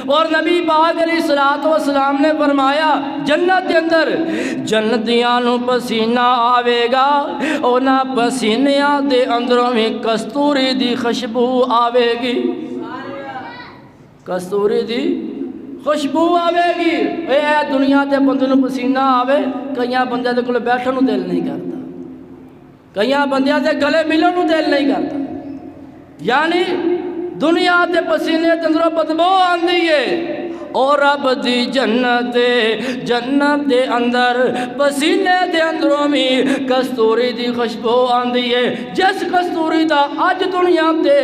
और नबी पाक अलैहिस्सलातु वस्सलाम ने फरमाया जन्नत के अंदर जन्नतियां नूं पसीना आवेगा, उन्हां पसीनियां दे अंदरों में कस्तूरी दी खुशबू आवेगी, कस्तूरी दी खुशबू आवेगी। ए दुनिया ते बंदे नूं पसीना आवे, कई बंदे दे कोल बैठण नूं दिल नहीं करता, कई बंदियां दे गले मिलन नूं दिल नहीं करता। यानी दुनिया के पसीने के अंदरों बदबू आती है और रब दी जन्नत के अंदर पसीने के अंदरों भी कस्तूरी दी खुशबू आती है। जिस कस्तूरी का अज दुनिया ते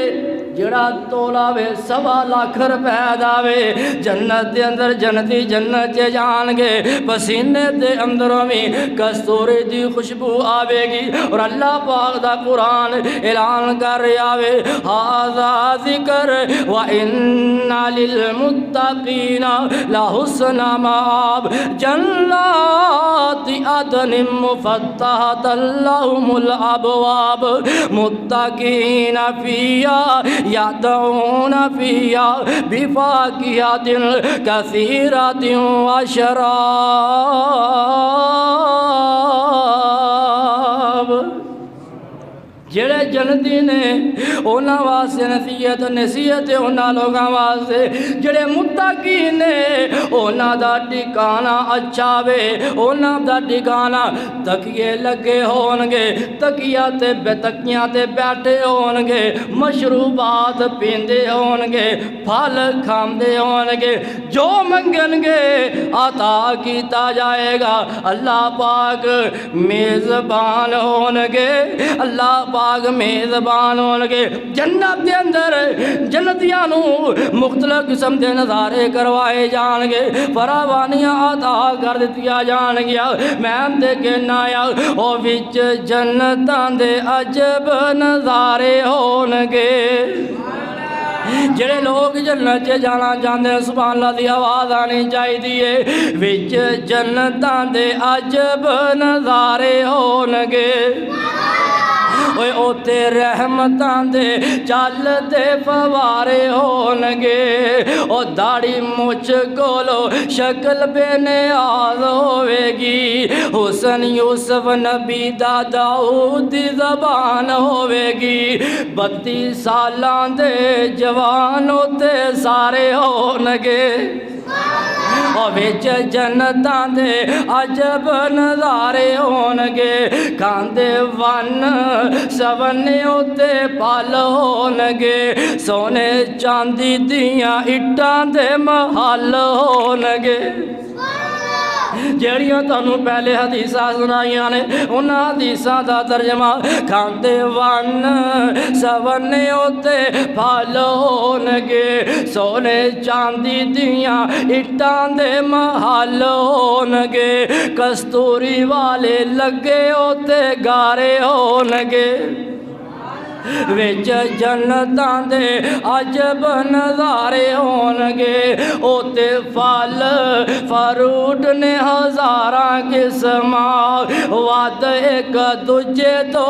जड़ा तोला वे 1.25 लाख रुपए दा वे, जन्नत के अंदर जन्नती जन्नत च जाएंगे, पसीने के अंदरों भी कस्तूरी दी खुशबू आवेगी। और अल्लाह पाक दा कुरान ऐलान कर रहा वे हाज़ा ज़िक्र व इन्ना लिल मुत्तक़ीना लहुस्न माब जन्नाति अदनिन मुफ़त्तहतन लहुमुल अबवाब मुत्तक़ीना फ़ीहा यदऊन फ़ीहा बिफ़ाकिहतिन कसीरतिन व शराब। जेड़े जन्नती ने उन्हां वास्ते नसीहत नसीहत उन्हां लोगों वास्ते, जेड़े मुत्तकी ने उन्हां दा ठिकाना अच्छा वे, उन्हां दा ठिकाना तकिए लगे होणगे, तकिया ते तकियां ते बैठे होणगे, मशरूबात पींदे होणगे, फल खांदे होणगे, जो मंगणगे अता किया जाएगा। अल्लाह पाक मेज़बान होणगे, अल्लाह पाक मेज़बान होणगे। जन्नत के अंदर जन्नतियां नूं मुख्तलिफ किस्म के नज़ारे करवाए जाणगे, फरावानियां अता कर दित्तियां जाणगियां। मैं ते कहना ओ विच जन्नतां दे अजब नज़ारे होणगे। जेड़े लोग जन्नत च जाना चाहते हैं सुभान अल्लाह दी आवाज़ आनी चाहिए। विच जन्नतां दे अजब नज़ारे होणगे, ओए ओते रहमतां दे चलते फवारे होणगे। ओ दाढ़ी मुछ कोलो शक्ल बेनियाज होवेगी, हुसन यूसुफ नबी दा दाऊद दी ज़बान होवेगी। 32 सालां दे जवान ओते सारे होणगे। विच जन्नतां दे अजब नज़ारे होणगे, खांदे वन सवने उत्ते फल होणगे, सोने चांदी दियां इट्टां दे महल होणगे। जड़ियाँ तुहानूं पहले हदीसां सुनाइयां ने उन्हां हदीसां दा तर्जमा खांदे वन सवने उत्ते फल होणगे, सोने चांदी दियां इट्टां दे महल होणगे, कस्तूरी वाले लगे उत्ते गारे होणगे। विच जन्नतां दे अजब नज़ारे होणगे, ओते फल फरूट ने हज़ारां किस्मां, वध एक दूजे तो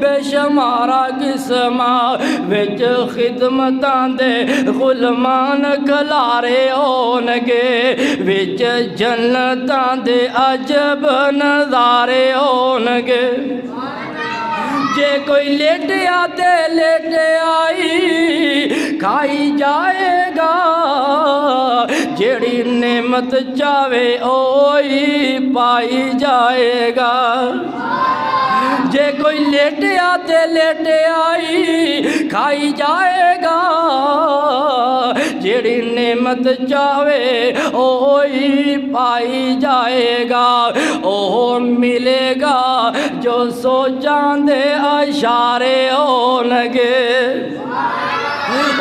बेशुमारा किस्मां। विच खिदमतां दे गुलमान खलारे होणगे, विच जन्नतां दे अजब नज़ारे होणगे। जे कोई लेटिया ते लेटे आई खाई जाएगा, जेड़ी नेमत चावे ओही पाई जाएगा। जे कोई लेटिया ते लेटे आई खाई जाएगा, जेड़ी नेमत चावे ओही पाई जाएगा। ओह मिलेगा जो सोचां दे इशारे होणगे,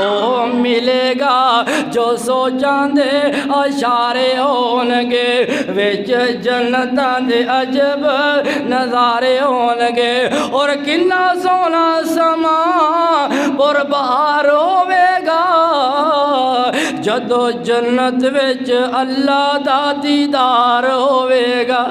ओ मिलेगा जो सोचां दे इशारे होणगे। विच जन्नतां दे अजब नज़ारे होणगे। और किन्ना सोहना समा पुरबहार होवेगा, जदों जन्नत विच अल्लाह दा दीदार होवेगा।